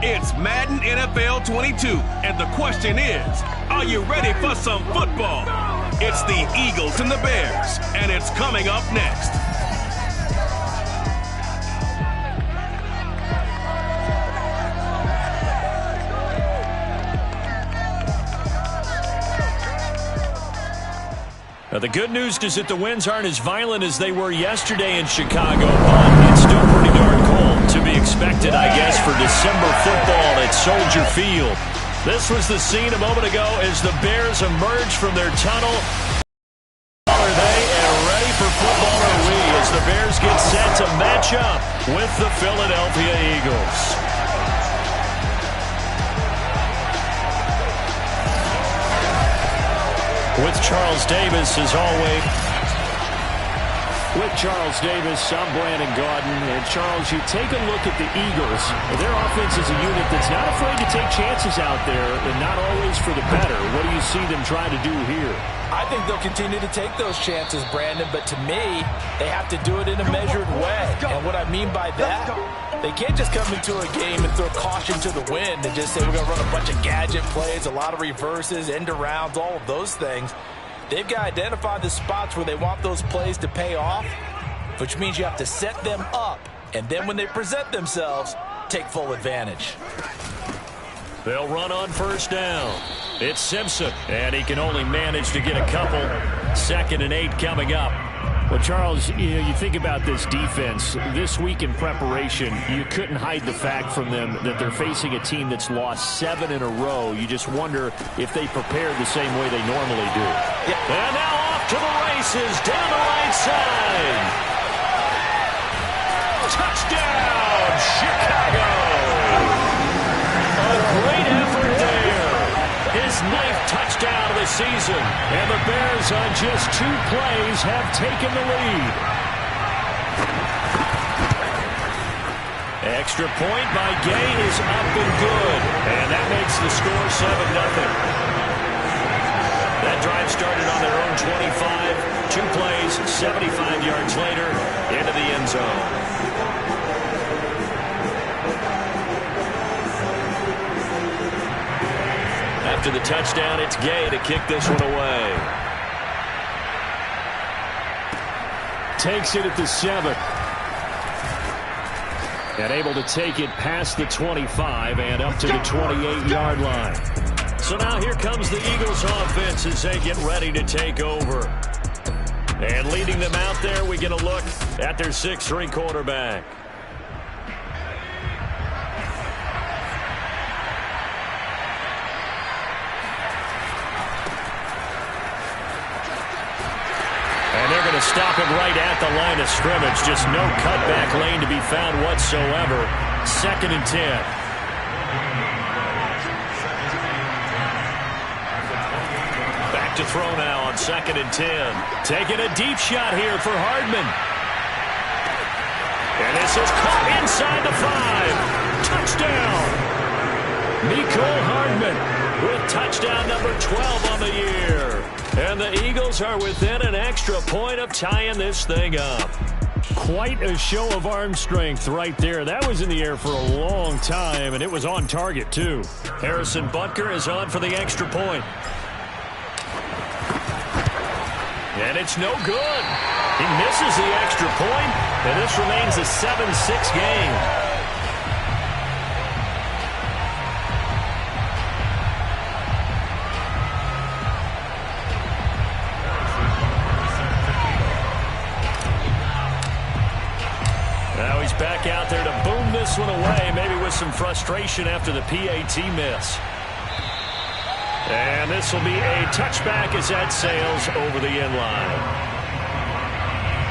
It's Madden NFL 22, and the question is, are you ready for some football? It's the Eagles and the Bears, and it's coming up next. Now, the good news is that the winds aren't as violent as they were yesterday in Chicago, but it's still pretty darn cold. To be expected, I guess, for December football at Soldier Field. This was the scene a moment ago as the Bears emerged from their tunnel. Are they ready for football are we as the Bears get set to match up with the Philadelphia Eagles? With Charles Davis, as always. With Charles Davis, I'm Brandon Gaudin. And Charles, you take a look at the Eagles. Their offense is a unit that's not afraid to take chances out there, and not always for the better. What do you see them trying to do here? I think they'll continue to take those chances, Brandon, but to me, they have to do it in a measured way. And what I mean by that, they can't just come into a game and throw caution to the wind and just say we're going to run a bunch of gadget plays, a lot of reverses, end arounds, all of those things. They've got to identify the spots where they want those plays to pay off, which means you have to set them up. And then when they present themselves, take full advantage. They'll run on first down. It's Simpson, and he can only manage to get a couple. 2nd and 8 coming up. Well, Charles, you think about this defense. This week in preparation, you couldn't hide the fact from them that they're facing a team that's lost 7 in a row. You just wonder if they prepared the same way they normally do. Yeah. And now off to the races down the right side. Touchdown, Chicago! A great effort there. His 9th touchdown of the season. And the Bears on just 2 plays have taken the lead. Extra point by Gay is up and good. And that makes the score 7-0. That drive started on their own 25. 2 plays, 75 yards later, into the end zone. After the touchdown, it's Gay to kick this one away. Takes it at the 7. And able to take it past the 25 and up to the 28-yard line. So now here comes the Eagles offense as they get ready to take over. And leading them out there, we get a look at their 6'3" quarterback. Stop it right at the line of scrimmage. Just no cutback lane to be found whatsoever. 2nd and 10. Back to throw now on 2nd and 10. Taking a deep shot here for Hardman. And this is caught inside the 5. Touchdown. Mecole Hardman with touchdown number 12 on the year. And the Eagles are within an extra point of tying this thing up. Quite a show of arm strength right there. That was in the air for a long time, and it was on target, too. Harrison Butker is on for the extra point. And it's no good. He misses the extra point, and this remains a 7-6 game. Back out there to boom this one away, maybe with some frustration after the PAT miss. And this will be a touchback as that sails over the end line.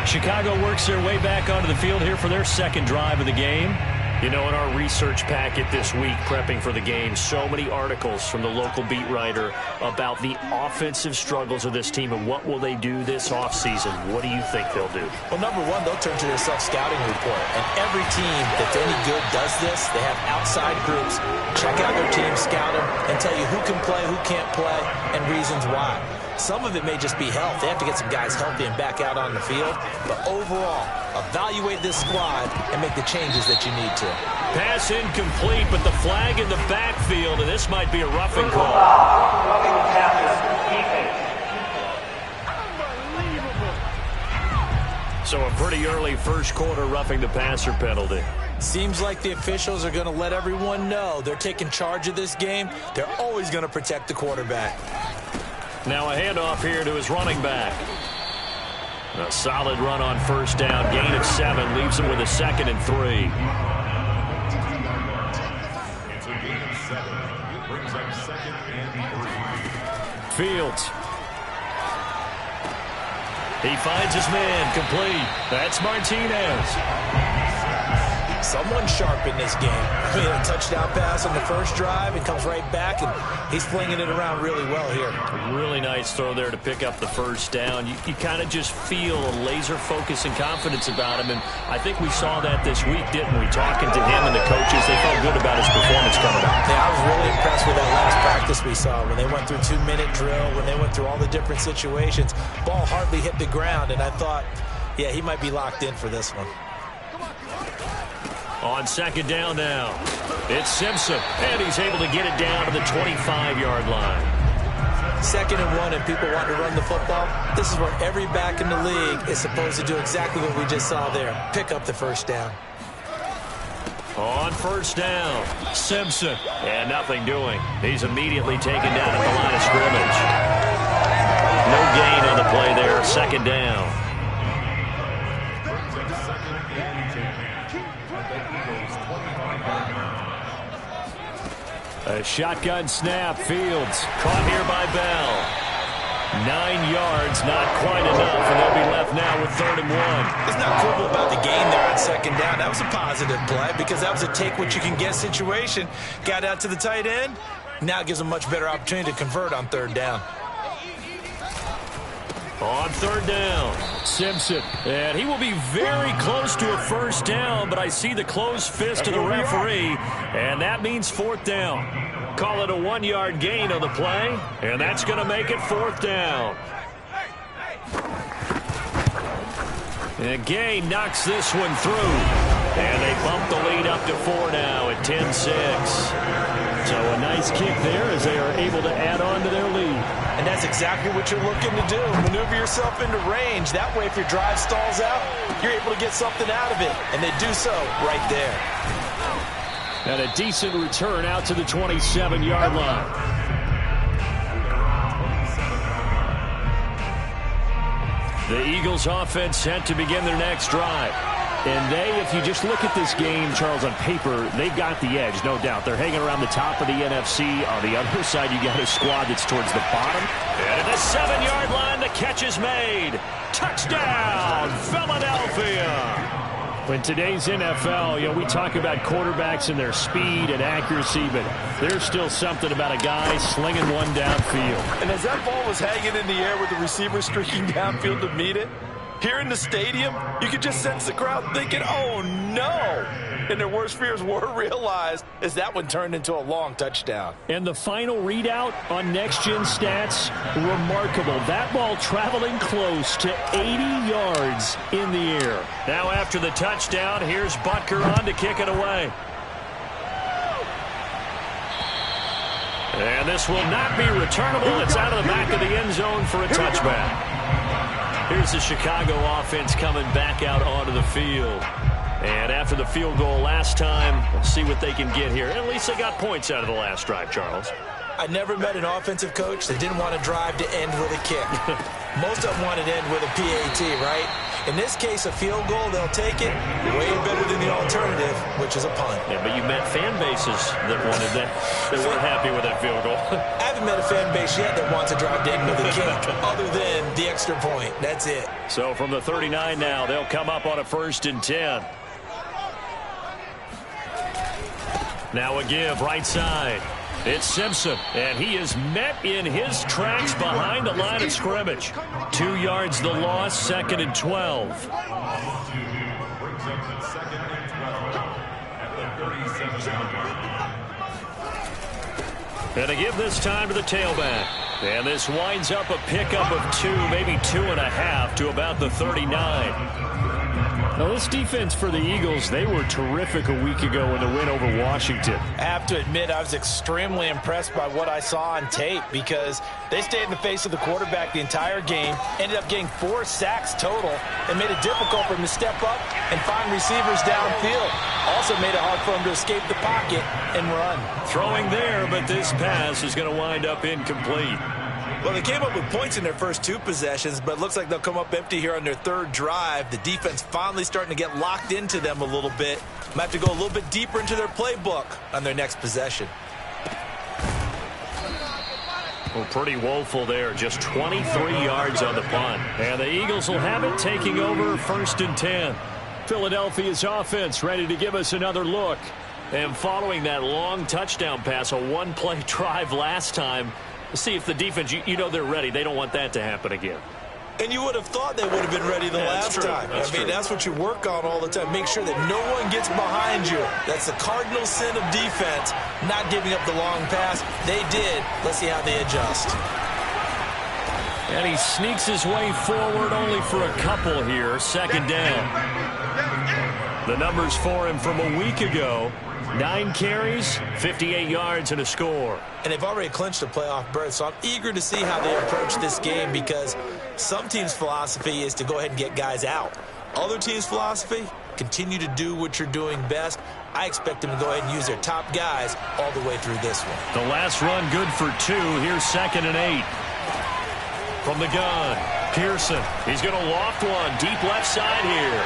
Chicago works their way back onto the field here for their 2nd drive of the game. You know, in our research packet this week, prepping for the game, so many articles from the local beat writer about the offensive struggles of this team and what will they do this offseason. What do you think they'll do? Well, number one, they'll turn to their self-scouting report. And every team that's any good does this. They have outside groups, check out their team, scout them, and tell you who can play, who can't play, and reasons why. Some of it may just be health. They have to get some guys healthy and back out on the field. But overall, evaluate this squad and make the changes that you need to. Pass incomplete, but the flag in the backfield, and this might be a roughing call. So a pretty early first quarter roughing the passer penalty. Seems like the officials are going to let everyone know they're taking charge of this game. They're always going to protect the quarterback. Now a handoff here to his running back. A solid run on first down. Gain of 7 leaves him with a 2nd and 3. It's a gain of 7. Brings up 2nd and 3. Fields. He finds his man, complete. That's Martinez. Someone sharp in this game. I mean, a touchdown pass on the first drive and comes right back, and he's flinging it around really well here. Really nice throw there to pick up the first down. You kind of just feel a laser focus and confidence about him, and I think we saw that this week, didn't we? Talking to him and the coaches, they felt good about his performance coming up. Yeah, I was really impressed with that last practice we saw when they went through 2-minute drill, when they went through all the different situations. Ball hardly hit the ground, and I thought, yeah, he might be locked in for this one. On second down now, it's Simpson, and he's able to get it down to the 25-yard line. 2nd and 1, and people want to run the football. This is where every back in the league is supposed to do exactly what we just saw there. Pick up the first down. On first down, Simpson, and nothing doing. He's immediately taken down at the line of scrimmage. No gain on the play there, 2nd down. A shotgun snap, Fields, caught here by Bell. 9 yards, not quite enough, and they'll be left now with 3rd and 1. It's not cool about the gain there on 2nd down. That was a positive play because that was a take-what-you-can-get situation. Got out to the tight end. Now gives them a much better opportunity to convert on 3rd down. On 3rd down, Simpson, and he will be very close to a first down, but I see the closed fist of the referee, and that means 4th down. Call it a 1-yard gain on the play, and that's going to make it 4th down. And Gay knocks this one through, and they bump the lead up to 4 now at 10-6. So a nice kick there as they are able to add on to their lead. And that's exactly what you're looking to do. Maneuver yourself into range. That way, if your drive stalls out, you're able to get something out of it. And they do so right there. And a decent return out to the 27-yard line. The Eagles offense set to begin their next drive. And they, if you just look at this game, Charles, on paper, they've got the edge, no doubt. They're hanging around the top of the NFC. On the other side, you got a squad that's towards the bottom. And at the 7-yard line, the catch is made. Touchdown, Philadelphia! In today's NFL, we talk about quarterbacks and their speed and accuracy, but there's still something about a guy slinging one downfield. And as that ball was hanging in the air with the receiver streaking downfield to meet it, here in the stadium, you could just sense the crowd thinking, oh, no. And their worst fears were realized as that one turned into a long touchdown. And the final readout on Next Gen Stats, remarkable. That ball traveling close to 80 yards in the air. Now after the touchdown, here's Butker on to kick it away. And this will not be returnable. It's out of the back of the end zone for a touchback. Here's the Chicago offense coming back out onto the field. And after the field goal last time, we'll see what they can get here. At least they got points out of the last drive, Charles. I never met an offensive coach that didn't want to drive to end with a kick. Most of them wanted to end with a PAT, right? In this case, a field goal, they'll take it way better than the alternative, which is a punt. Yeah, but you met fan bases that wanted that, that weren't happy with that field goal. I haven't met a fan base yet that wants to drive to end with a kick, other than the extra point. That's it. So from the 39 now, they'll come up on a 1st and 10. Now a give, right side. It's Simpson, and he is met in his tracks behind the line of scrimmage. 2 yards the loss, 2nd and 12. And a give this time to the tailback. And this winds up a pickup of 2, maybe 2.5 to about the 39. Now, this defense for the Eagles, they were terrific a week ago in the win over Washington. I have to admit, I was extremely impressed by what I saw on tape because they stayed in the face of the quarterback the entire game, ended up getting 4 sacks total, and made it difficult for him to step up and find receivers downfield. Also made it hard for him to escape the pocket and run. Throwing there, but this pass is going to wind up incomplete. Well, they came up with points in their first 2 possessions, but it looks like they'll come up empty here on their 3rd drive. The defense finally starting to get locked into them a little bit. Might have to go a little bit deeper into their playbook on their next possession. Well, pretty woeful there. Just 23 yards on the punt. And the Eagles will have it, taking over 1st and 10. Philadelphia's offense ready to give us another look. And following that long touchdown pass, a 1-play drive last time, see if the defense, you know they're ready. They don't want that to happen again. And you would have thought they would have been ready the last time. I mean, that's what you work on all the time. Make sure that no one gets behind you. That's the cardinal sin of defense, not giving up the long pass. They did. Let's see how they adjust. And he sneaks his way forward only for a couple here. 2nd down. The numbers for him from a week ago. 9 carries, 58 yards, and a score. And they've already clinched a playoff berth, so I'm eager to see how they approach this game because some teams' philosophy is to go ahead and get guys out. Other teams' philosophy, continue to do what you're doing best. I expect them to go ahead and use their top guys all the way through this one. The last run good for 2. Here's 2nd and 8. From the gun, Pearson. He's going to loft one deep left side here.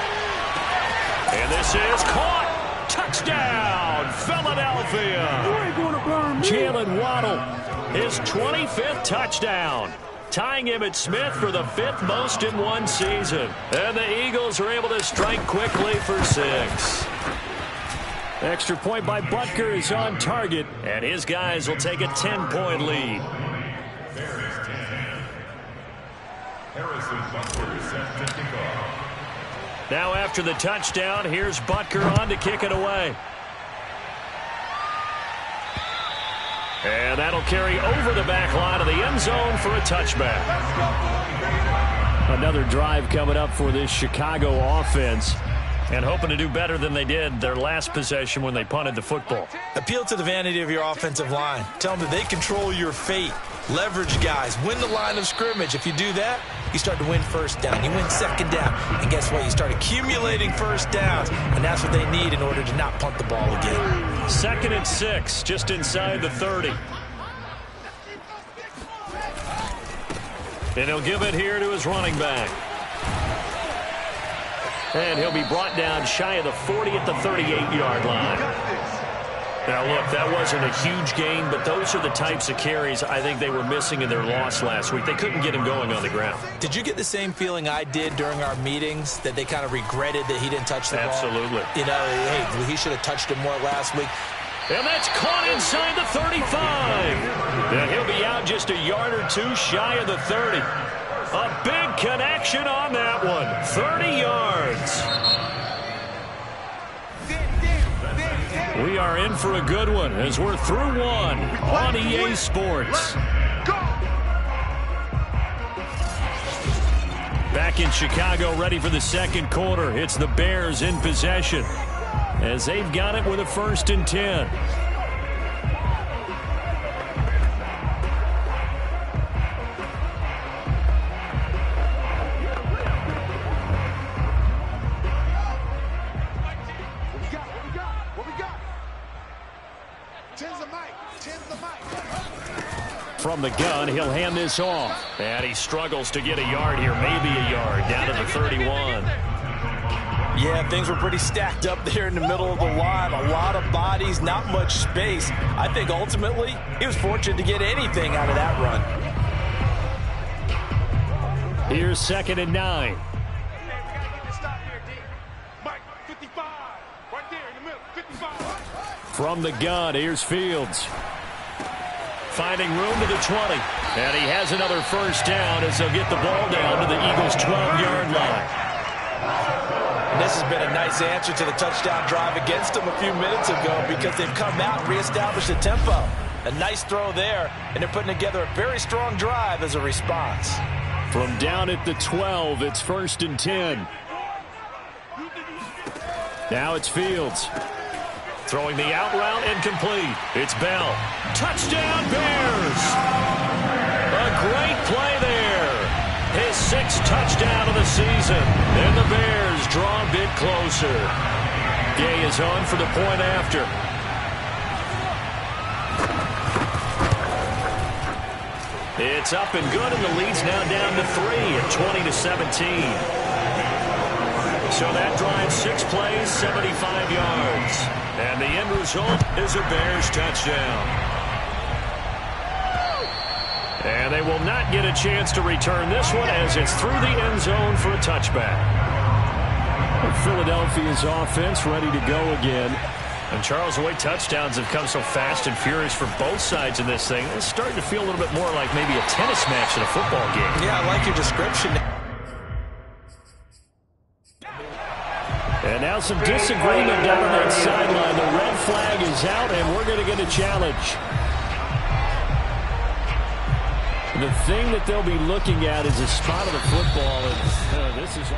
And this is caught. Touchdown, Philadelphia. Jalen Waddle, his 25th touchdown, tying Emmitt Smith for the 5th most in one season. And the Eagles are able to strike quickly for 6. extra point by Butker is on target. And his guys will take a 10-point lead. Harrison Butker set to kick off. Now after the touchdown, here's Butker on to kick it away. And that'll carry over the back line of the end zone for a touchback. Another drive coming up for this Chicago offense. And hoping to do better than they did their last possession when they punted the football. Appeal to the vanity of your offensive line. Tell them that they control your fate. Leverage guys. Win the line of scrimmage. If you do that, you start to win 1st down. You win 2nd down. And guess what? You start accumulating 1st downs. And that's what they need in order to not punt the ball again. 2nd and 6, just inside the 30. And he'll give it here to his running back. And he'll be brought down shy of the 40 at the 38-yard line. Now, look, that wasn't a huge gain, but those are the types of carries I think they were missing in their loss last week. They couldn't get him going on the ground. Did you get the same feeling I did during our meetings, that they kind of regretted that he didn't touch the ball? Absolutely. You know, hey, he should have touched it more last week. And that's caught inside the 35. And he'll be out just a yard or 2 shy of the 30. A big connection on that one. 30 yards. We are in for a good one as we're through one on EA Sports. Back in Chicago, ready for the 2nd quarter. It's the Bears in possession as they've got it with a 1st and 10. From the gun, he'll hand this off. And he struggles to get a yard here, maybe a yard, down to the 31. Yeah, things were pretty stacked up there in the middle of the line. A lot of bodies, not much space. I think ultimately he was fortunate to get anything out of that run. Here's 2nd and 9. From the gun, here's Fields. Finding room to the 20. And he has another 1st down as they'll get the ball down to the Eagles' 12-yard line. And this has been a nice answer to the touchdown drive against them a few minutes ago because they've come out and reestablished the tempo. A nice throw there, and they're putting together a very strong drive as a response. From down at the 12, it's 1st and 10. Now it's Fields. Throwing the out route and complete. It's Bell. Touchdown, Bears! A great play there. His 6th touchdown of the season. And the Bears draw a bit closer. Gay is on for the point after. It's up and good, and the lead's now down to 3 at 20-17. So that drive, 6 plays, 75 yards. And the end result is a Bears touchdown. And they will not get a chance to return this one as it's through the end zone for a touchback. Philadelphia's offense ready to go again. And Charles, the way touchdowns have come so fast and furious for both sides in this thing, it's starting to feel a little bit more like maybe a tennis match in a football game. Yeah, I like your description. And now some disagreement down on that sideline. The red flag is out, and we're going to get a challenge. The thing that they'll be looking at is a spot of the football, and this is...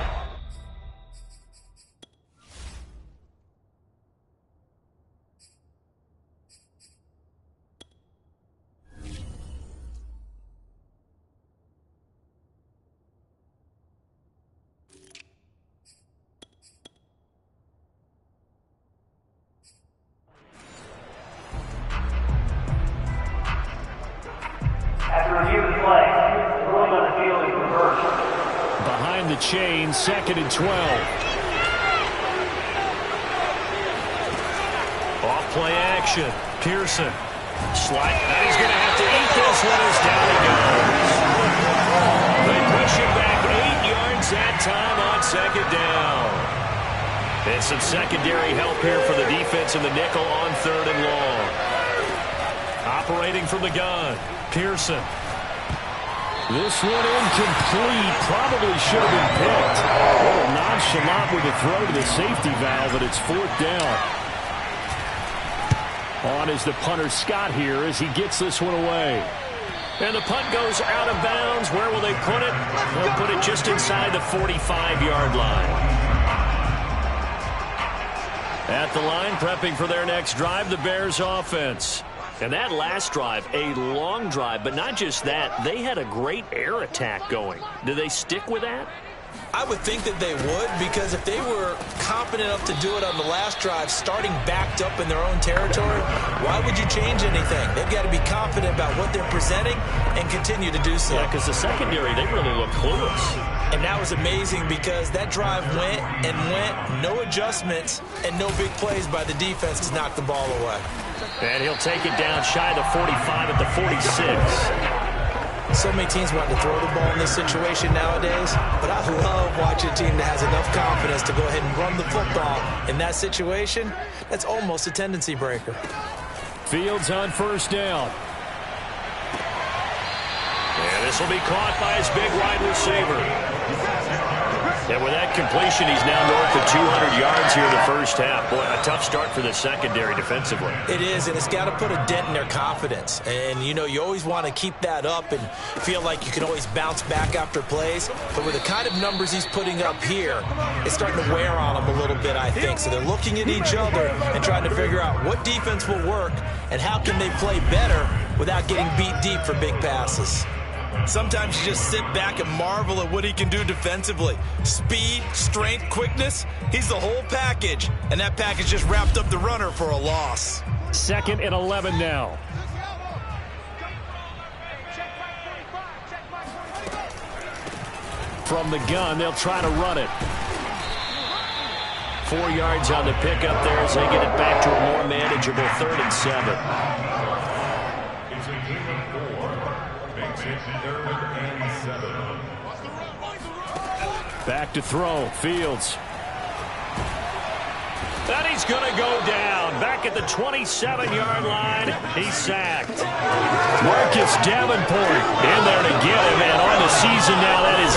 Behind the chain, 2nd and 12. Off-play action. Pearson. Slide. He's going to have to eat this one as down he goes. They push him back 8 yards that time on 2nd down. And some secondary help here for the defense in the nickel on 3rd and long. Operating from the gun. Pearson. This one incomplete. Probably should have been picked. A little nonchalant with the throw to the safety valve, but it's 4th down. On is the punter Scott here as he gets this one away. And the punt goes out of bounds. Where will they put it? They'll put it just inside the 45-yard line. At the line, prepping for their next drive, the Bears offense. And that last drive, a long drive, but not just that. They had a great air attack going. Do they stick with that? I would think that they would, because if they were confident enough to do it on the last drive, starting backed up in their own territory, why would you change anything? They've got to be confident about what they're presenting and continue to do so. Yeah, because the secondary, they really look clueless. And that was amazing because that drive went and went, no adjustments, and no big plays by the defense to knock the ball away. And he'll take it down shy of the 45 at the 46. So many teams want to throw the ball in this situation nowadays, but I love watching a team that has enough confidence to go ahead and run the football. In that situation, that's almost a tendency breaker. Fields on 1st down. And this will be caught by his big wide receiver. And with that completion, he's now north of 200 yards here in the first half. Boy, a tough start for the secondary defensively. It is, and it's got to put a dent in their confidence. And, you know, you always want to keep that up and feel like you can always bounce back after plays. But with the kind of numbers he's putting up here, it's starting to wear on them a little bit, I think. So they're looking at each other and trying to figure out what defense will work and how can they play better without getting beat deep for big passes. Sometimes you just sit back and marvel at what he can do defensively. Speed, strength, quickness, he's the whole package. And that package just wrapped up the runner for a loss. 2nd and 11 now. From the gun, they'll try to run it. 4 yards on the pickup there as they get it back to a more manageable 3rd and 7. It's a game of 4. Makes it 3rd and 7. Back to throw. Fields. And he's going to go down. Back at the 27-yard line, he's sacked. Marcus Davenport in there to get him, and on the season now, that is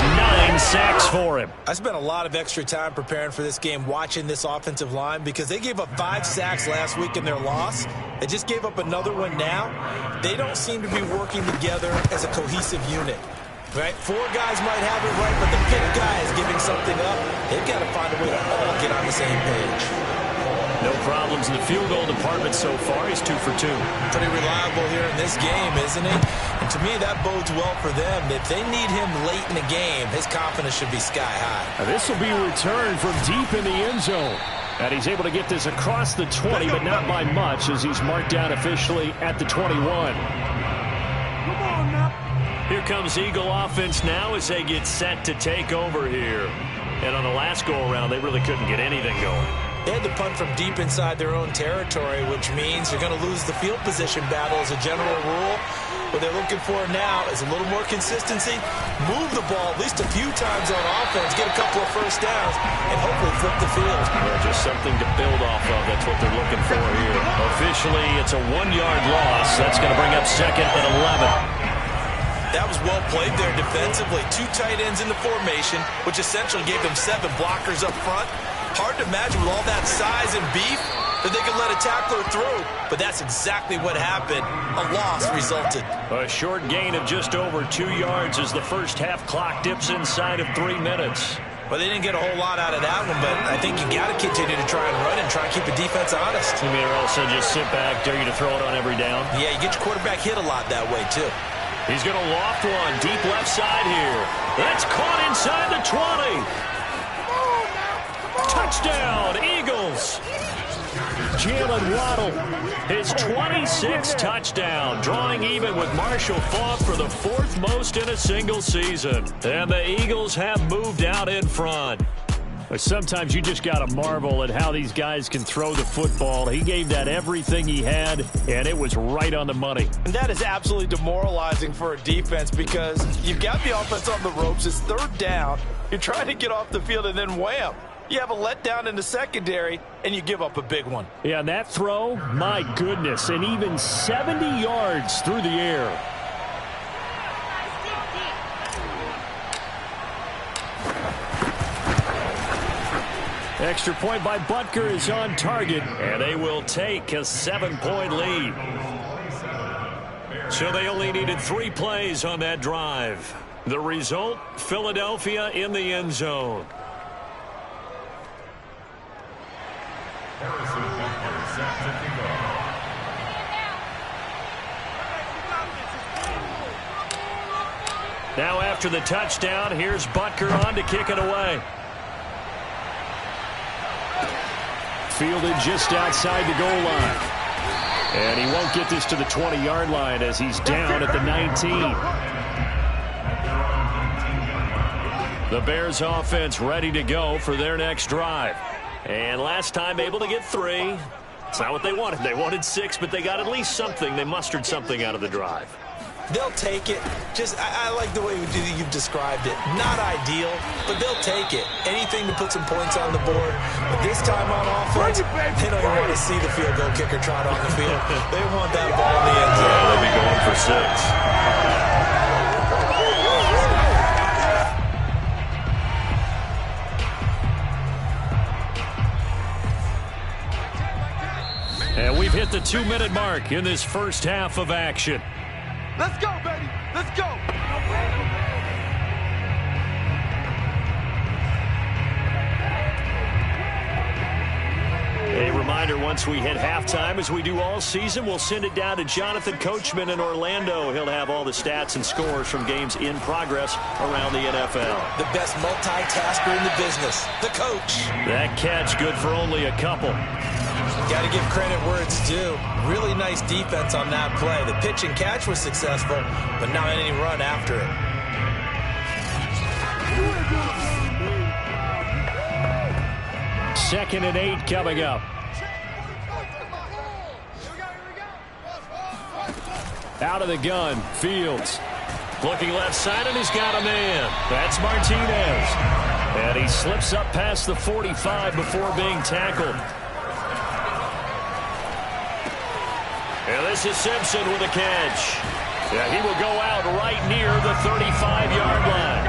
9 sacks for him. I spent a lot of extra time preparing for this game, watching this offensive line, because they gave up 5 sacks last week in their loss. They just gave up another one now. They don't seem to be working together as a cohesive unit. Right? 4 guys might have it right, but the 5th guy is giving something up. They've got to find a way to all get on the same page. No problems in the field goal department so far. He's 2 for 2. Pretty reliable here in this game, isn't he? And to me, that bodes well for them. If they need him late in the game, his confidence should be sky high. This will be a return from deep in the end zone. And he's able to get this across the 20, but not by much, as he's marked down officially at the 21. Here comes Eagle offense now as they get set to take over here. And on the last go-around, they really couldn't get anything going. They had to punt from deep inside their own territory, which means you're going to lose the field position battle as a general rule. What they're looking for now is a little more consistency, move the ball at least a few times on offense, get a couple of first downs, and hopefully flip the field. Yeah, just something to build off of. That's what they're looking for here. Officially, it's a 1-yard loss. That's going to bring up 2nd and 11. That was well played there defensively. 2 tight ends in the formation, which essentially gave them 7 blockers up front. Hard to imagine with all that size and beef that they could let a tackler through. But that's exactly what happened. A loss resulted. A short gain of just over 2 yards as the first half clock dips inside of 3 minutes. Well, they didn't get a whole lot out of that one, but I think you got to continue to try and run and try and keep the defense honest. You mean, or also just sit back, dare you to throw it on every down? Yeah, you get your quarterback hit a lot that way, too. He's going to loft one deep left side here. That's caught inside the 20. Touchdown, Eagles. Jalen Waddle, his 26th touchdown, drawing even with Marshall Faulk for the 4th most in a single season. And the Eagles have moved out in front. Sometimes you just got to marvel at how these guys can throw the football. He gave that everything he had, and it was right on the money. And that is absolutely demoralizing for a defense because you've got the offense on the ropes. It's 3rd down. You're trying to get off the field, and then wham. You have a letdown in the secondary, and you give up a big one. Yeah, and that throw, my goodness, and even 70 yards through the air. Extra point by Butker is on target, and they will take a 7-point lead. So they only needed 3 plays on that drive. The result, Philadelphia in the end zone. Harrison Butker set to kick off. Now after the touchdown, here's Butker on to kick it away. Fielded just outside the goal line. And he won't get this to the 20-yard line as he's down at the 19. The Bears offense ready to go for their next drive. And last time able to get 3. It's not what they wanted. They wanted 6, but they got at least something. They mustered something out of the drive. They'll take it. I like the way you've described it. Not ideal, but they'll take it. Anything to put some points on the board. But this time on offense, they don't even want to see the field goal kicker trot on the field. They want that ball in the end zone. Yeah, they'll be going for 6. And we've hit the 2-minute mark in this first half of action. Let's go, baby. Let's go. A reminder, once we hit halftime, as we do all season, we'll send it down to Jonathan Coachman in Orlando. He'll have all the stats and scores from games in progress around the NFL. The best multitasker in the business, the coach. That catch good for only a couple. Got to give credit where it's due. Really nice defense on that play. The pitch and catch was successful, but not any run after it. Second and 8 coming up. Out of the gun, Fields. Looking left side, and he's got a man. That's Martinez. And he slips up past the 45 before being tackled. And this is Simpson with a catch. Yeah, he will go out right near the 35-yard line.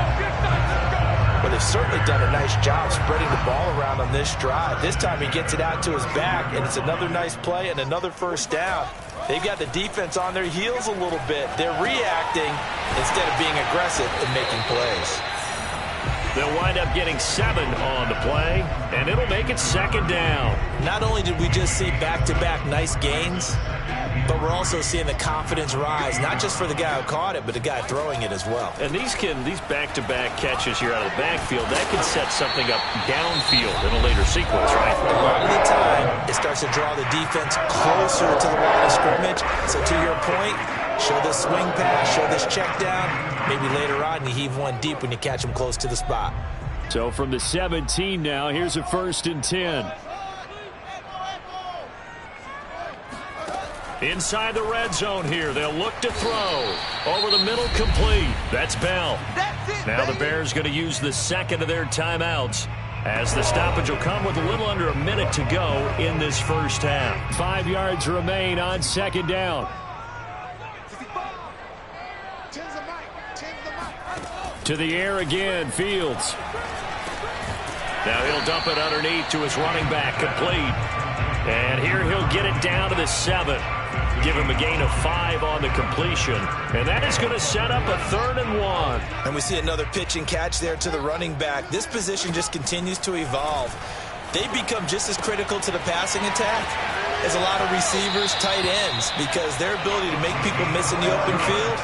But they've certainly done a nice job spreading the ball around on this drive. This time he gets it out to his back, and it's another nice play and another first down. They've got the defense on their heels a little bit. They're reacting instead of being aggressive and making plays. They'll wind up getting 7 on the play, and it'll make it second down. Not only did we just see back-to-back nice gains, but we're also seeing the confidence rise, not just for the guy who caught it, but the guy throwing it as well. And these back-to-back catches here out of the backfield, that can set something up downfield in a later sequence, right? A lot of the time, it starts to draw the defense closer to the line of scrimmage. So to your point, show this swing pass, show this check down. Maybe later on you heave one deep when you catch them close to the spot. So from the 17 now, here's a 1st and 10. Inside the red zone here, they'll look to throw. Over the middle, complete. That's Bell. Now the Bears going to use the second of their timeouts, as the stoppage will come with a little under a minute to go in this first half. 5 yards remain on second down. To the air again, Fields. Now he'll dump it underneath to his running back, complete. And here he'll get it down to the 7. Give him a gain of 5 on the completion. And that is going to set up a 3rd and 1. And we see another pitch and catch there to the running back. This position just continues to evolve. They become just as critical to the passing attack as a lot of receivers, tight ends, because their ability to make people miss in the open field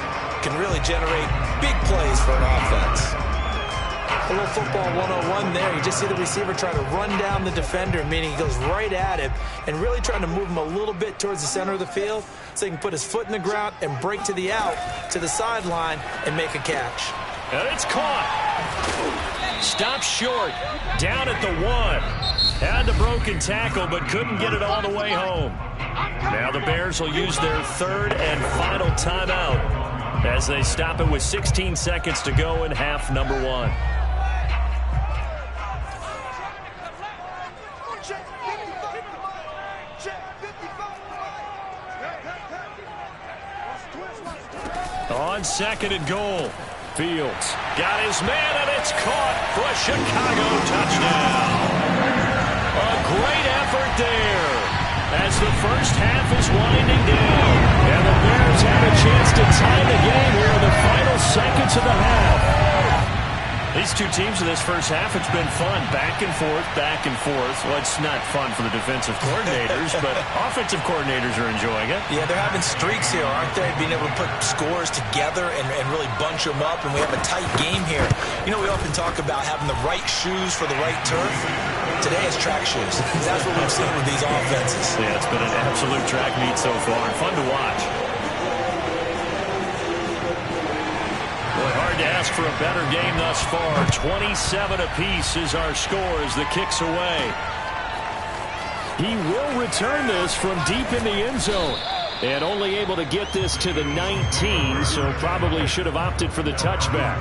can really generate big plays for an offense. A little football 101 there. You just see the receiver try to run down the defender, meaning he goes right at him and really trying to move him a little bit towards the center of the field so he can put his foot in the ground and break to the out, to the sideline, and make a catch. And it's caught. Stopped short. Down at the 1. Had the broken tackle, but couldn't get it all the way home. Now the Bears will use their 3rd and final timeout as they stop it with 16 seconds to go in half number 1. On 2nd and goal, Fields got his man, and it's caught for a Chicago touchdown. A great effort there as the first half is winding down. And the Bears have a chance to tie the game here in the final seconds of the half. These two teams in this first half, it's been fun. Back and forth, back and forth. Well, it's not fun for the defensive coordinators, but offensive coordinators are enjoying it. Yeah, they're having streaks here, aren't they? Being able to put scores together and really bunch them up, and we have a tight game here. You know, we often talk about having the right shoes for the right turf. Today it's track shoes. That's what we've seen with these offenses. Yeah, it's been an absolute track meet so far. Fun to watch. Boy, hard to ask for a better game thus far. 27 apiece is our score as the kick's away. He will return this from deep in the end zone. And only able to get this to the 19, so probably should have opted for the touchback.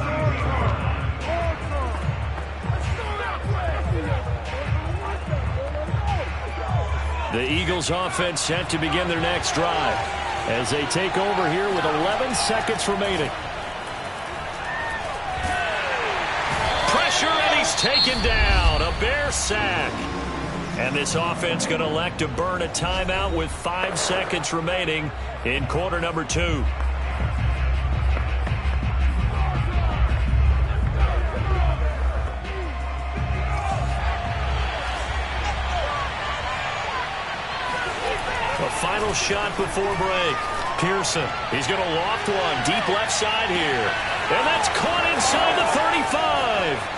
The Eagles offense set to begin their next drive as they take over here with 11 seconds remaining. Pressure, and he's taken down. A Bear sack. And this offense going to elect to burn a timeout with 5 seconds remaining in quarter number 2. A final shot before break. Pearson, he's going to loft one deep left side here. And that's caught inside the 35.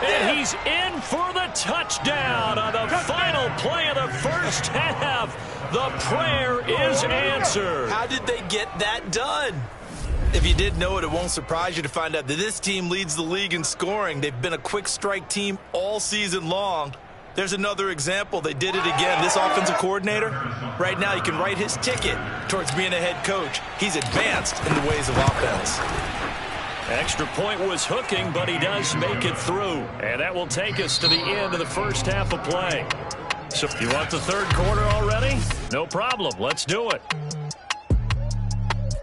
And he's in for the touchdown on the final play of the first half. The prayer is answered. How did they get that done? If you did know it, it won't surprise you to find out that this team leads the league in scoring. They've been a quick strike team all season long. There's another example. They did it again. This offensive coordinator, right now, you can write his ticket towards being a head coach. He's advanced in the ways of offense. Extra point was hooking, but he does make it through. And that will take us to the end of the first half of play. So you want the third quarter already? No problem. Let's do it.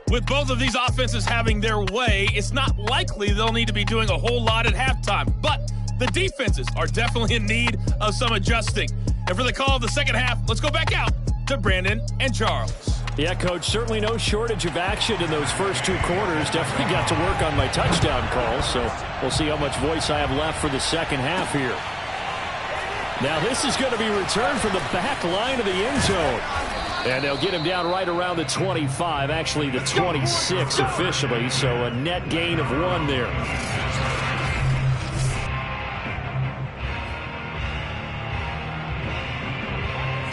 With both of these offenses having their way, it's not likely they'll need to be doing a whole lot at halftime. But the defenses are definitely in need of some adjusting. And for the call of the second half, let's go back out to Brandon and Charles. Yeah, Coach, certainly no shortage of action in those first two quarters. Definitely got to work on my touchdown calls, so we'll see how much voice I have left for the second half here. Now this is going to be returned from the back line of the end zone. And they'll get him down right around the 25, actually the 26 officially, so a net gain of 1 there.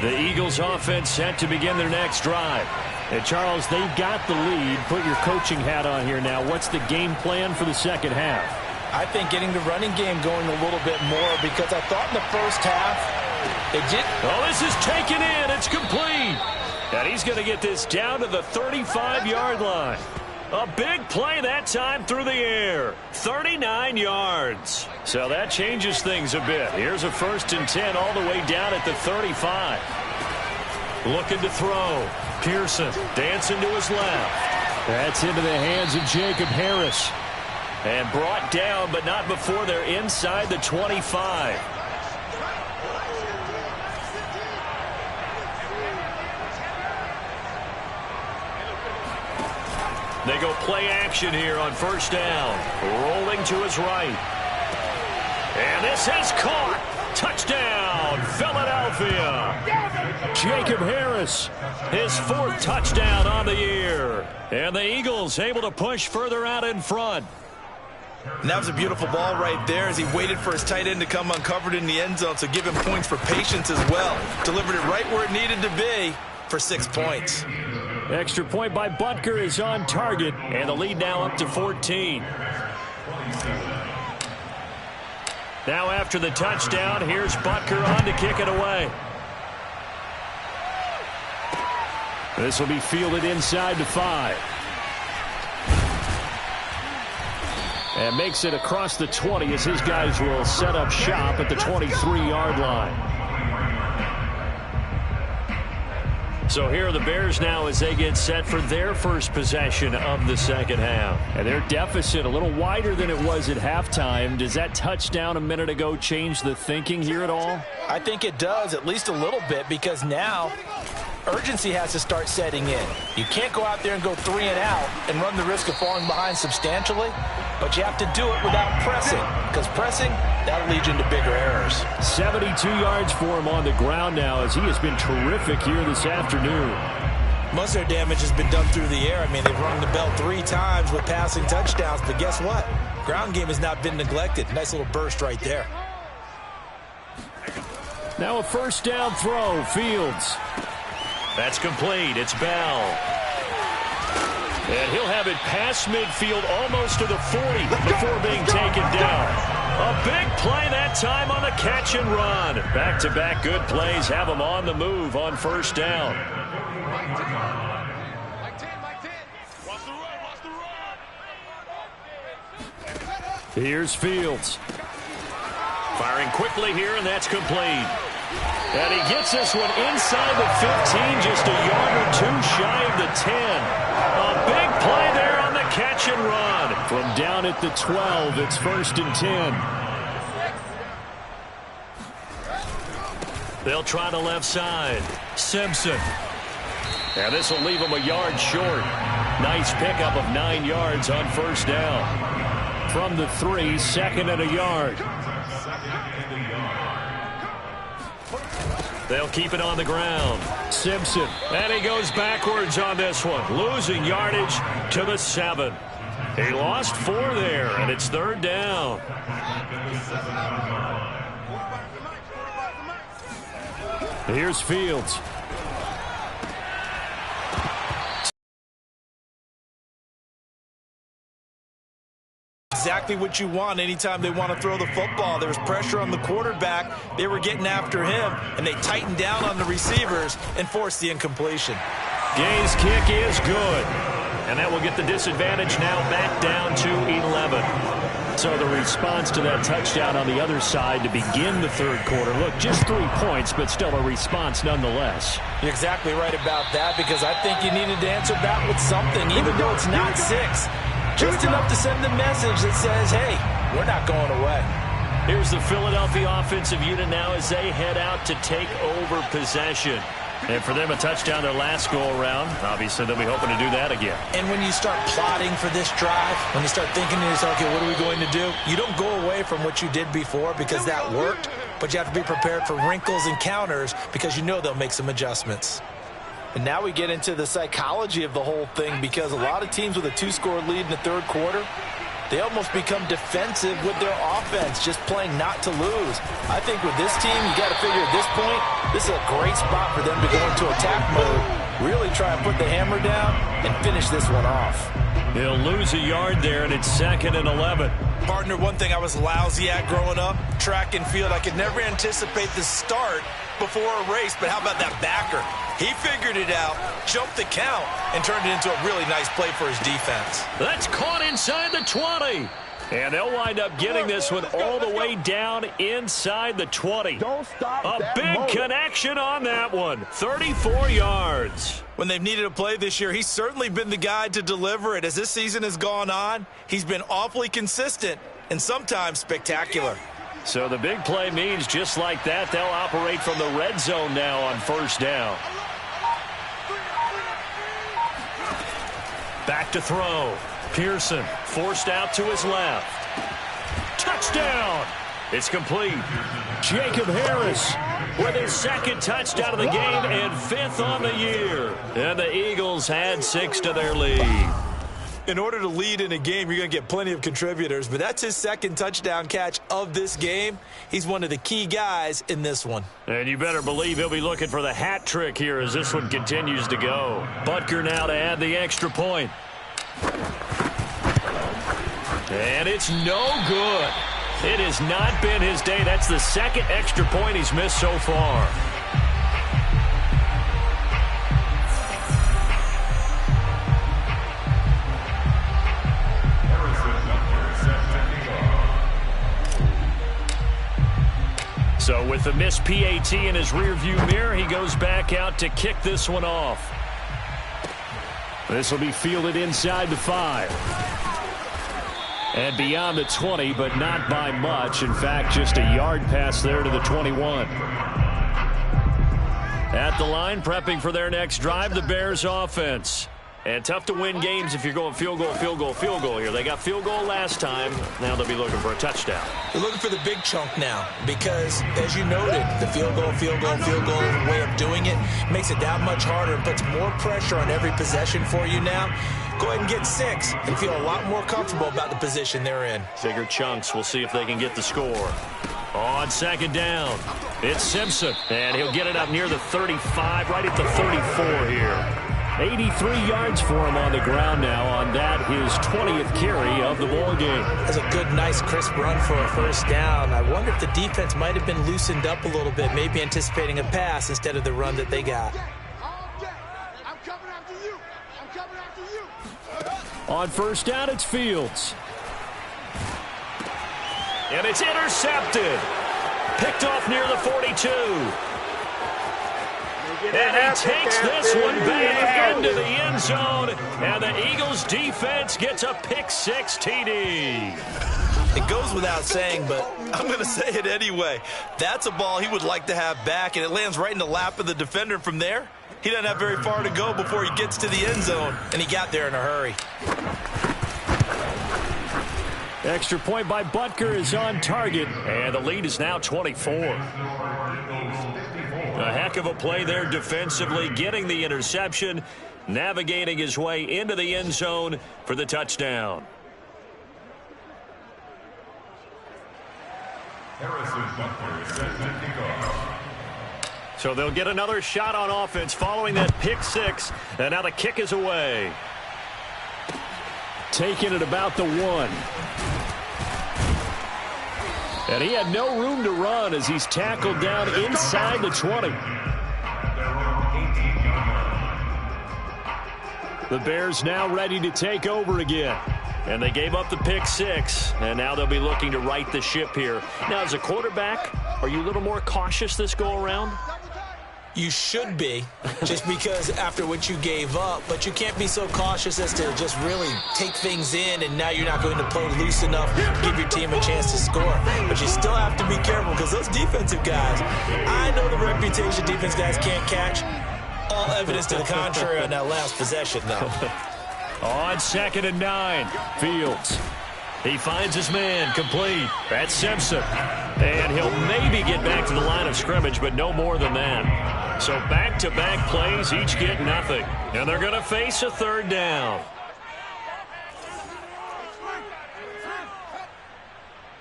The Eagles offense set to begin their next drive. And Charles, they've got the lead. Put your coaching hat on here now. What's the game plan for the second half? I think getting the running game going a little bit more, because I thought in the first half they did. Oh, this is taken in. It's complete. And he's going to get this down to the 35-yard line. A big play that time through the air. 39 yards. So that changes things a bit. Here's a 1st and 10 all the way down at the 35. Looking to throw. Pearson dancing to his left. That's into the hands of Jacob Harris. And brought down, but not before they're inside the 25. They go play action here on 1st down. Rolling to his right. And this is caught. Touchdown, Philadelphia. Jacob Harris, his 4th touchdown on the year. And the Eagles able to push further out in front. And that was a beautiful ball right there as he waited for his tight end to come uncovered in the end zone, so give him points for patience as well. Delivered it right where it needed to be for 6 points. Extra point by Butker is on target. And the lead now up to 14. Now after the touchdown, here's Butker on to kick it away. This will be fielded inside the 5. And makes it across the 20 as his guys will set up shop at the 23-yard line. So here are the Bears now as they get set for their first possession of the second half. And their deficit a little wider than it was at halftime. Does that touchdown a minute ago change the thinking here at all? I think it does, at least a little bit, because now urgency has to start setting in. You can't go out there and go 3 and out and run the risk of falling behind substantially, but you have to do it without pressing, because pressing, that'll lead you into bigger errors. 72 yards for him on the ground now as he has been terrific here this afternoon. Most of their damage has been done through the air. I mean, they've rung the bell 3 times with passing touchdowns, but guess what? Ground game has not been neglected. Nice little burst right there. Now a 1st down throw, Fields. That's complete. It's Bell. And he'll have it past midfield almost to the 40 before being taken down. A big play that time on the catch and run. Back-to-back good plays have him on the move on 1st down. Here's Fields. Firing quickly here, and that's complete. And he gets this one inside the 15, just a yard or 2 shy of the 10. A big play there on the catch and run. From down at the 12, it's 1st and 10. They'll try the left side. Simpson. And this will leave him a yard short. Nice pickup of 9 yards on 1st down. From the 3, 2nd and a yard. They'll keep it on the ground. Simpson. And he goes backwards on this one, losing yardage to the 7. He lost 4 there, and it's 3rd down. Here's Fields. Exactly what you want anytime they want to throw the football. There was pressure on the quarterback. They were getting after him, and they tightened down on the receivers and forced the incompletion. Gay's kick is good. And that will get the disadvantage now back down to 11. So the response to that touchdown on the other side to begin the third quarter. Look, just 3 points, but still a response nonetheless. You're exactly right about that, because I think you needed to answer back with something, even though it's not 6. Just enough to send the message that says, hey, we're not going away. Here's the Philadelphia offensive unit now as they head out to take over possession. And for them, a touchdown their last go-around. Obviously, they'll be hoping to do that again. And when you start plotting for this drive, when you start thinking to yourself, okay, what are we going to do? You don't go away from what you did before because that worked, but you have to be prepared for wrinkles and counters because you know they'll make some adjustments. And now we get into the psychology of the whole thing, because a lot of teams with a 2-score lead in the third quarter, they almost become defensive with their offense, just playing not to lose. I think with this team, you got to figure at this point, this is a great spot for them to go into attack mode, really try and put the hammer down and finish this one off. They'll lose a yard there, and it's 2nd and 11. Partner, one thing I was lousy at growing up, track and field, I could never anticipate the start before a race, but how about that backer? He figured it out, jumped the count, and turned it into a really nice play for his defense. That's caught inside the 20. And they'll wind up getting this one all the way down inside the 20. Don't stop a big connection on that one. 34 yards. When they've needed a play this year, he's certainly been the guy to deliver it. As this season has gone on, he's been awfully consistent and sometimes spectacular. So the big play means just like that, they'll operate from the red zone now on first down. Back to throw. Pearson forced out to his left. Touchdown! It's complete. Jacob Harris with his 2nd touchdown of the game and 5th on the year. And the Eagles add 6 to their lead. In order to lead in a game, you're going to get plenty of contributors, but that's his 2nd touchdown catch of this game. He's one of the key guys in this one. And you better believe he'll be looking for the hat trick here as this one continues to go. Butker now to add the extra point. And it's no good. It has not been his day. That's the 2nd extra point he's missed so far. So with the missed PAT in his rearview mirror, he goes back out to kick this one off. This will be fielded inside the 5. And beyond the 20, but not by much. In fact, just a yard pass there to the 21. At the line, prepping for their next drive, the Bears offense. And tough to win games if you're going field goal, field goal, field goal here. They got field goal last time. Now they'll be looking for a touchdown. They're looking for the big chunk now because, as you noted, the field goal way of doing it makes it that much harder and puts more pressure on every possession for you now. Go ahead and get 6 and feel a lot more comfortable about the position they're in. Bigger chunks. We'll see if they can get the score. On 2nd down, it's Simpson, and he'll get it up near the 35, right at the 34 here. 83 yards for him on the ground now on that, his 20th carry of the ball game. That's a good, nice, crisp run for a first down. I wonder if the defense might have been loosened up a little bit, maybe anticipating a pass instead of the run that they got. I'm coming after you. I'm coming after you. On first down, it's Fields. And it's intercepted. Picked off near the 42. And he takes this one back into the end zone. And the Eagles defense gets a pick-6 TD. It goes without saying, but I'm going to say it anyway. That's a ball he would like to have back, and it lands right in the lap of the defender. From there, he doesn't have very far to go before he gets to the end zone, and he got there in a hurry. Extra point by Butker is on target. And the lead is now 24. A heck of a play there defensively, getting the interception, navigating his way into the end zone for the touchdown. So they'll get another shot on offense following that pick-6, and now the kick is away. Taking it about the 1. And he had no room to run as he's tackled down inside the 20. The Bears now ready to take over again. And they gave up the pick 6, and now they'll be looking to right the ship here. Now, as a quarterback, are you a little more cautious this go-around? You should be, just because after what you gave up, but you can't be so cautious as to just really take things in, and now you're not going to play loose enough to give your team a chance to score. But you still have to be careful because those defensive guys, I know the reputation defense guys can't catch. All evidence to the contrary on that last possession, though. On 2nd and 9, Fields. He finds his man, complete. That's Simpson. And he'll maybe get back to the line of scrimmage, but no more than that. So back-to-back plays, each get nothing. And they're going to face a 3rd down.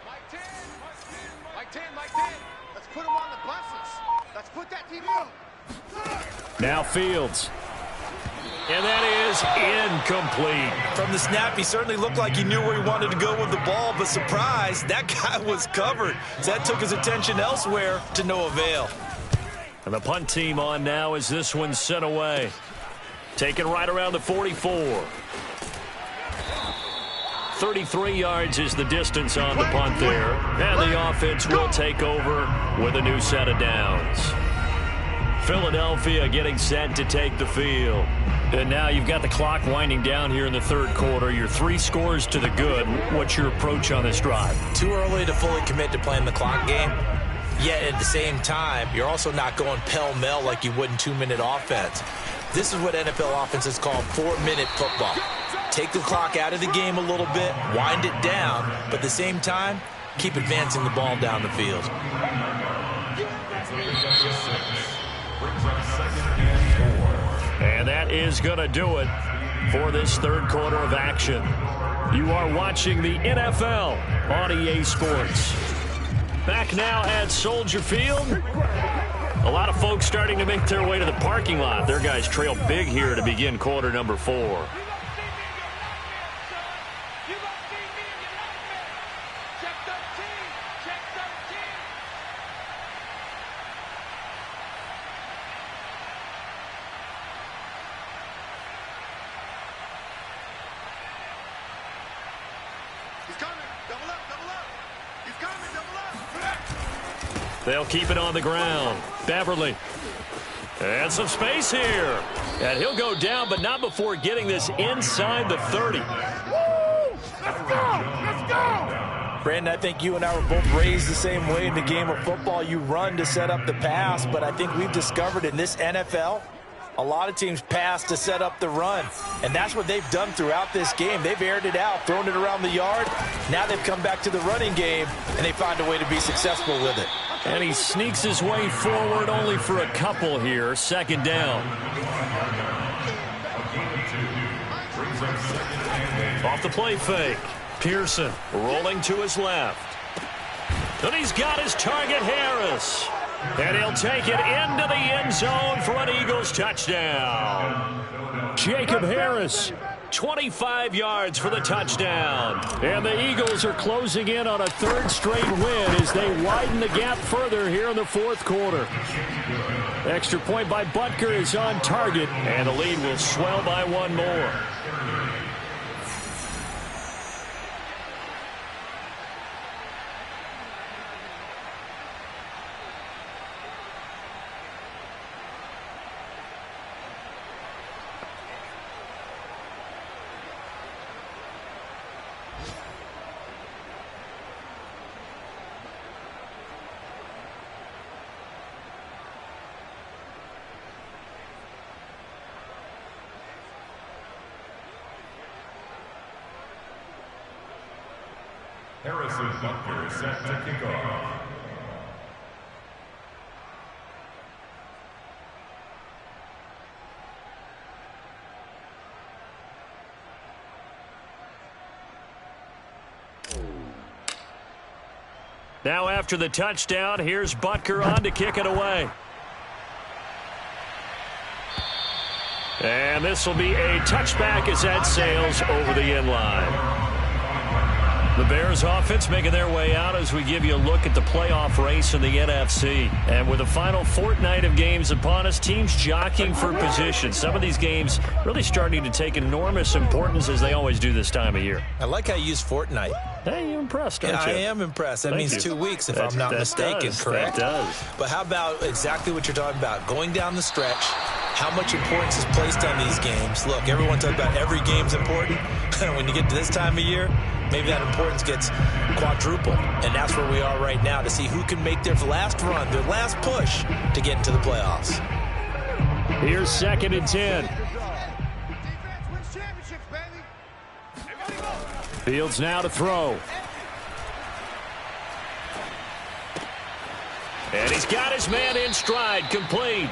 Mike 10. Let's put him on the buses. Let's put that team on. Now Fields. And that is incomplete. From the snap, he certainly looked like he knew where he wanted to go with the ball, but surprise, that guy was covered. So that took his attention elsewhere to no avail. And the punt team on now as this one's sent away. Taken right around the 44. 33 yards is the distance on the punt there. And the offense will take over with a new set of downs. Philadelphia getting set to take the field. And now you've got the clock winding down here in the 3rd quarter. You're 3 scores to the good. What's your approach on this drive? Too early to fully commit to playing the clock game. Yet at the same time, you're also not going pell-mell like you would in 2-minute offense. This is what NFL offenses call 4-minute football. Take the clock out of the game a little bit, wind it down, but at the same time, keep advancing the ball down the field. And that is going to do it for this 3rd quarter of action. You are watching the NFL on EA Sports. Back now at Soldier Field. A lot of folks starting to make their way to the parking lot. Their guys trail big here to begin quarter number 4. They'll keep it on the ground. Beverly. And some space here. And he'll go down, but not before getting this inside the 30. Let's go! Brandon, I think you and I were both raised the same way in the game of football. You run to set up the pass, but I think we've discovered in this NFL, a lot of teams pass to set up the run. And that's what they've done throughout this game. They've aired it out, thrown it around the yard. Now they've come back to the running game, and they find a way to be successful with it. And he sneaks his way forward only for a couple here. 2nd down. Off the play fake. Pearson rolling to his left. And he's got his target, Harris. And he'll take it into the end zone for an Eagles touchdown. Jacob Harris, 25 yards for the touchdown. And the Eagles are closing in on a 3rd straight win as they widen the gap further here in the 4th quarter. Extra point by Butker is on target, and the lead will swell by 1 more. Harrison Butker set to kick off. Now after the touchdown, here's Butker on to kick it away. And this will be a touchback as that sails over the end line. The Bears offense making their way out as we give you a look at the playoff race in the NFC. And with the final fortnight of games upon us, teams jockeying for position. Some of these games really starting to take enormous importance as they always do this time of year. I like how you use fortnight. Hey, you're impressed, aren't you? I am impressed. That means 2 weeks if I'm not mistaken, correct? That does. But how about exactly what you're talking about? Going down the stretch, how much importance is placed on these games? Look, everyone talks about every game's important. When you get to this time of year, maybe that importance gets quadrupled. And that's where we are right now to see who can make their last run, their last push to get into the playoffs. Here's 2nd and 10. Fields now to throw. And he's got his man in stride, complete.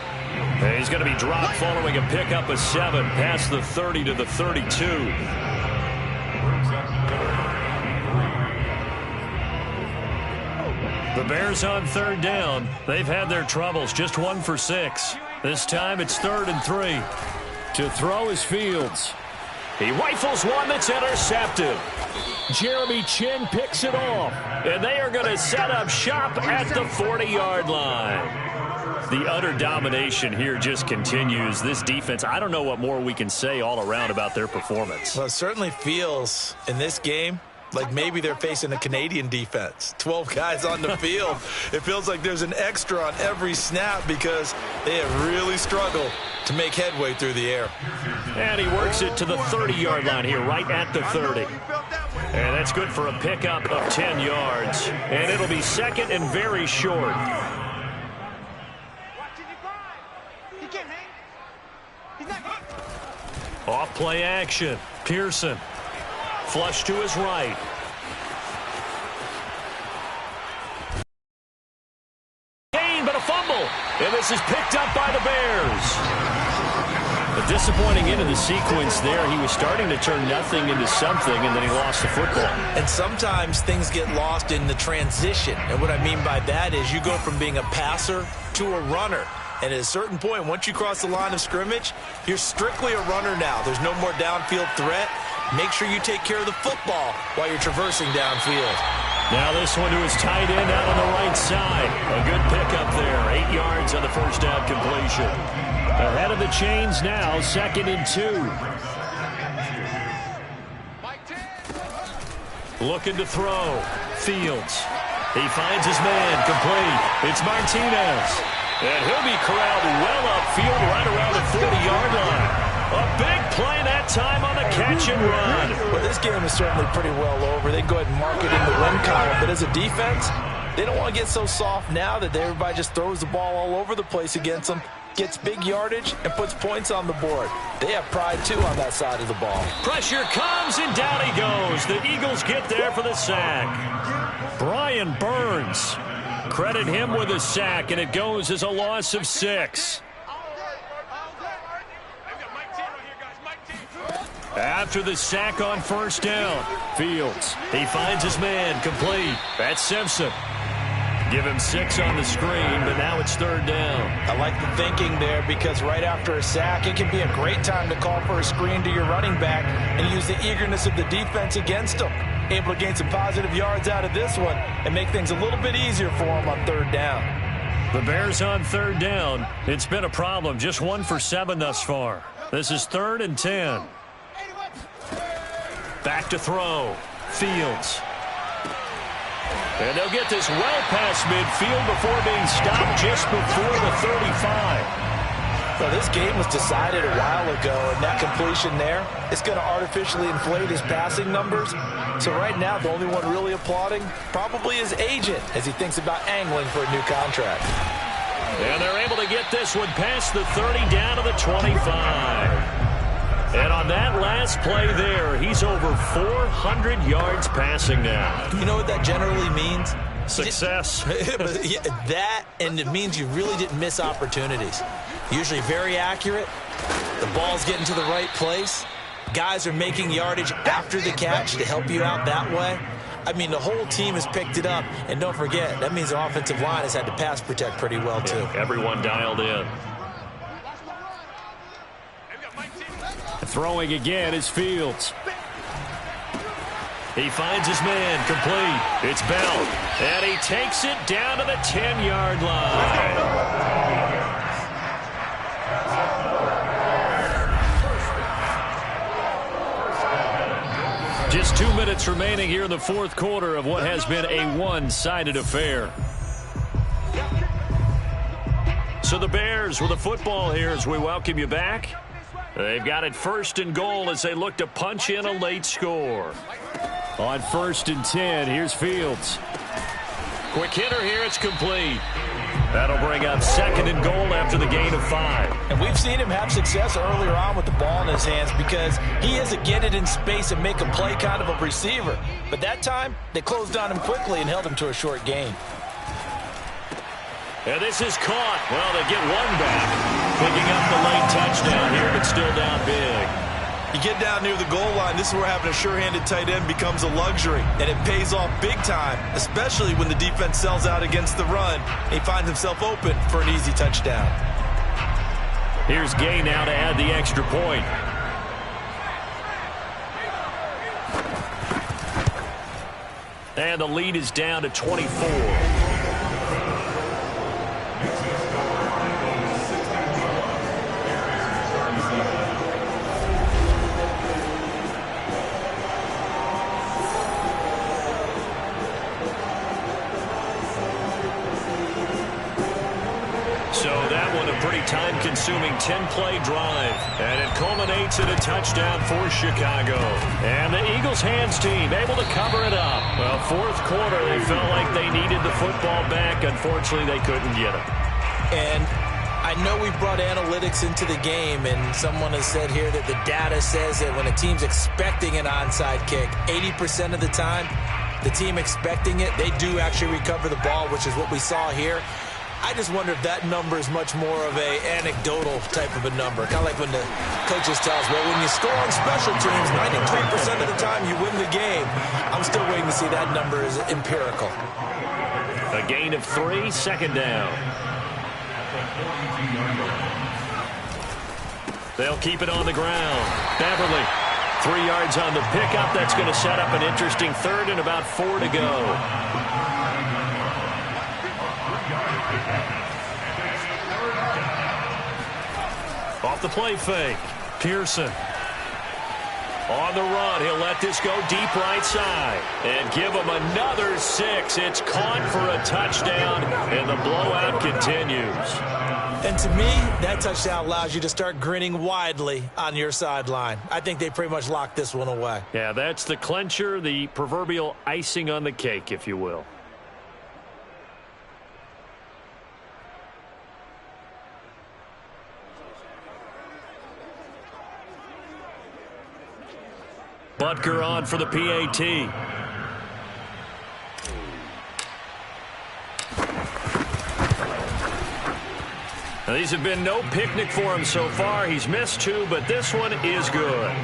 And he's going to be dropped following a pickup of 7 past the 30 to the 32. The Bears on 3rd down. They've had their troubles, just 1 for 6. This time it's 3rd and 3. To throw is Fields. He rifles one that's intercepted. Jeremy Chinn picks it off. And they are going to set up shop at the 40-yard line. The utter domination here just continues. This defense, I don't know what more we can say all around about their performance. Well, it certainly feels in this game like maybe they're facing a Canadian defense. 12 guys on the field. It feels like there's an extra on every snap because they have really struggled to make headway through the air. And he works it to the 30-yard line here, right at the 30. And that's good for a pickup of 10 yards. And it'll be 2nd and very short. Off play action. Pearson. Flush to his right. Gain, but a fumble. And this is picked up by the Bears. A disappointing end of the sequence there. He was starting to turn nothing into something, and then he lost the football. And sometimes things get lost in the transition. And what I mean by that is you go from being a passer to a runner. And at a certain point, once you cross the line of scrimmage, you're strictly a runner now. There's no more downfield threat. Make sure you take care of the football while you're traversing downfield. Now this one to his tight end out on the right side. A good pickup there. 8 yards on the first down completion. Ahead of the chains now, 2nd and 2. Looking to throw. Fields. He finds his man, complete. It's Martinez. And he'll be corralled well upfield right around the 40-yard line. A big play that time on the catch and run. Well, this game is certainly pretty well over. They go ahead and mark it in the win column. But as a defense, they don't want to get so soft now that everybody just throws the ball all over the place against them, gets big yardage, and puts points on the board. They have pride, too, on that side of the ball. Pressure comes, and down he goes. The Eagles get there for the sack. Brian Burns. Credit him with a sack, and it goes as a loss of 6. After the sack on first down, Fields. He finds his man, complete. That's Simpson. Give him 6 on the screen, but now it's 3rd down. I like the thinking there because right after a sack, it can be a great time to call for a screen to your running back and use the eagerness of the defense against them. Able to gain some positive yards out of this one and make things a little bit easier for them on 3rd down. The Bears on 3rd down. It's been a problem. Just 1 for 7 thus far. This is 3rd and 10. Back to throw. Fields. And they'll get this well past midfield before being stopped just before the 35. Well, this game was decided a while ago, and that completion there is going to artificially inflate his passing numbers. So right now, the only one really applauding probably his agent as he thinks about angling for a new contract. And they're able to get this one past the 30 down to the 25. And on that last play there, he's over 400 yards passing now. You know what that generally means? Success. That, and it means you really didn't miss opportunities. Usually very accurate. The ball's getting to the right place. Guys are making yardage after the catch to help you out that way. I mean, the whole team has picked it up. And don't forget, that means the offensive line has had to pass protect pretty well, too. Yeah, everyone dialed in. Throwing again is Fields. He finds his man, complete. It's Bell, and he takes it down to the 10-yard line. Just 2 minutes remaining here in the fourth quarter of what has been a one-sided affair. So the Bears with the football here as we welcome you back. They've got it 1st and goal as they look to punch in a late score. On 1st and 10, here's Fields. Quick hitter here, it's complete. That'll bring up 2nd and goal after the gain of 5. And we've seen him have success earlier on with the ball in his hands because he is a get it in space and make a play kind of a receiver. But that time, they closed on him quickly and held him to a short gain. And this is caught. Well, they get one back. Picking up the late touchdown here, but still down big. You get down near the goal line, this is where having a sure-handed tight end becomes a luxury, and it pays off big time, especially when the defense sells out against the run, and he finds himself open for an easy touchdown. Here's Gay now to add the extra point. And the lead is down to 24. Time-consuming 10-play drive, and it culminates in a touchdown for Chicago. And the Eagles hands team able to cover it up. Well, fourth quarter, they felt like they needed the football back. Unfortunately, they couldn't get it. And I know we've brought analytics into the game, and someone has said here that the data says that when a team's expecting an onside kick, 80% of the time, the team expecting it, they do actually recover the ball, which is what we saw here. I just wonder if that number is much more of a anecdotal type of a number. Kind of like when the coaches tell us, well, when you score on special teams, 93% of the time you win the game. I'm still waiting to see that number is empirical. A gain of 3, 2nd down. They'll keep it on the ground. Beverly, 3 yards on the pickup. That's going to set up an interesting 3rd and about 4 to go. Off the play fake. Pearson. On the run. He'll let this go deep right side. And give him another 6. It's caught for a touchdown. And the blowout continues. And to me, that touchdown allows you to start grinning widely on your sideline. I think they pretty much locked this one away. Yeah, that's the clincher, the proverbial icing on the cake, if you will. Butker on for the PAT. Now, these have been no picnic for him so far. He's missed 2, but this one is good.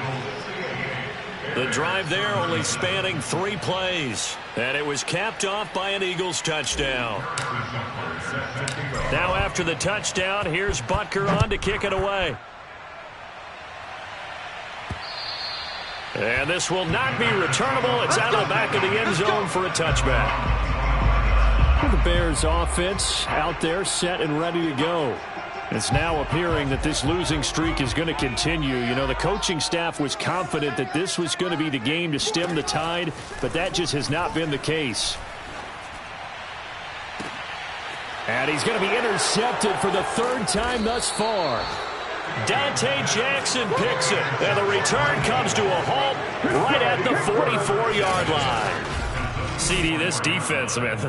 The drive there only spanning 3 plays. And it was capped off by an Eagles touchdown. Now after the touchdown, here's Butker on to kick it away. And this will not be returnable. It's out of the back of the end zone for a touchback. Well, the Bears offense out there set and ready to go. It's now appearing that this losing streak is going to continue. You know, the coaching staff was confident that this was going to be the game to stem the tide, but that just has not been the case. And he's going to be intercepted for the 3rd time thus far. Dante Jackson picks it, and the return comes to a halt right at the 44-yard line. CD, this defense, man,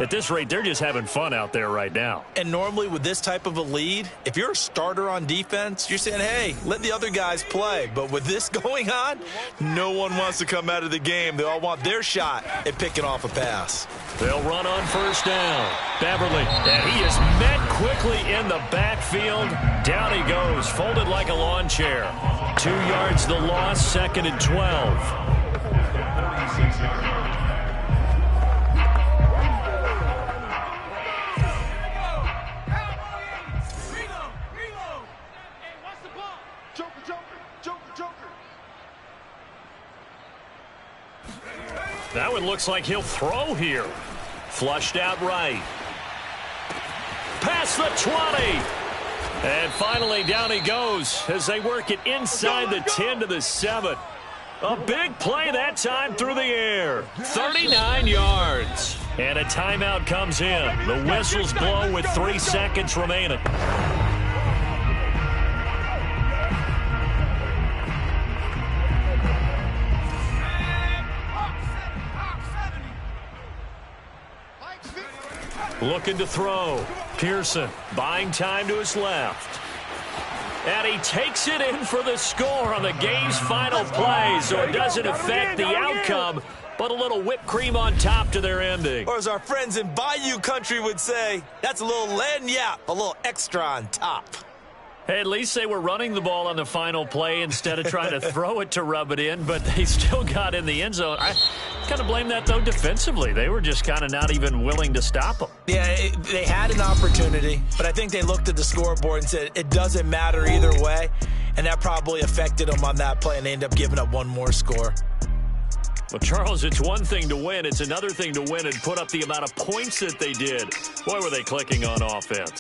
at this rate, they're just having fun out there right now. And normally with this type of a lead, if you're a starter on defense, you're saying, hey, let the other guys play. But with this going on, no one wants to come out of the game. They all want their shot at picking off a pass. They'll run on 1st down. Beverly, and he is met quickly in the backfield. Down he goes, folded like a lawn chair. 2 yards the loss, 2nd and 12. That one looks like he'll throw here. Flushed out right. Past the 20. And finally down he goes as they work it inside the 10 to the 7. A big play that time through the air. 39 yards. And a timeout comes in. The whistles blow with 3 seconds remaining. Looking to throw. Pearson buying time to his left. And he takes it in for the score on the game's final play, so it doesn't affect the outcome, but a little whipped cream on top to their ending. Or as our friends in Bayou Country would say, that's a little lagniappe, a little extra on top. Hey, at least they were running the ball on the final play instead of trying to throw it to rub it in, but they still got in the end zone. I kind of blame that, though, defensively. They were just kind of not even willing to stop them. Yeah, they had an opportunity, but I think they looked at the scoreboard and said it doesn't matter either way, and that probably affected them on that play, and they ended up giving up one more score. Well, Charles, it's one thing to win. It's another thing to win and put up the amount of points that they did. Boy, were they clicking on offense.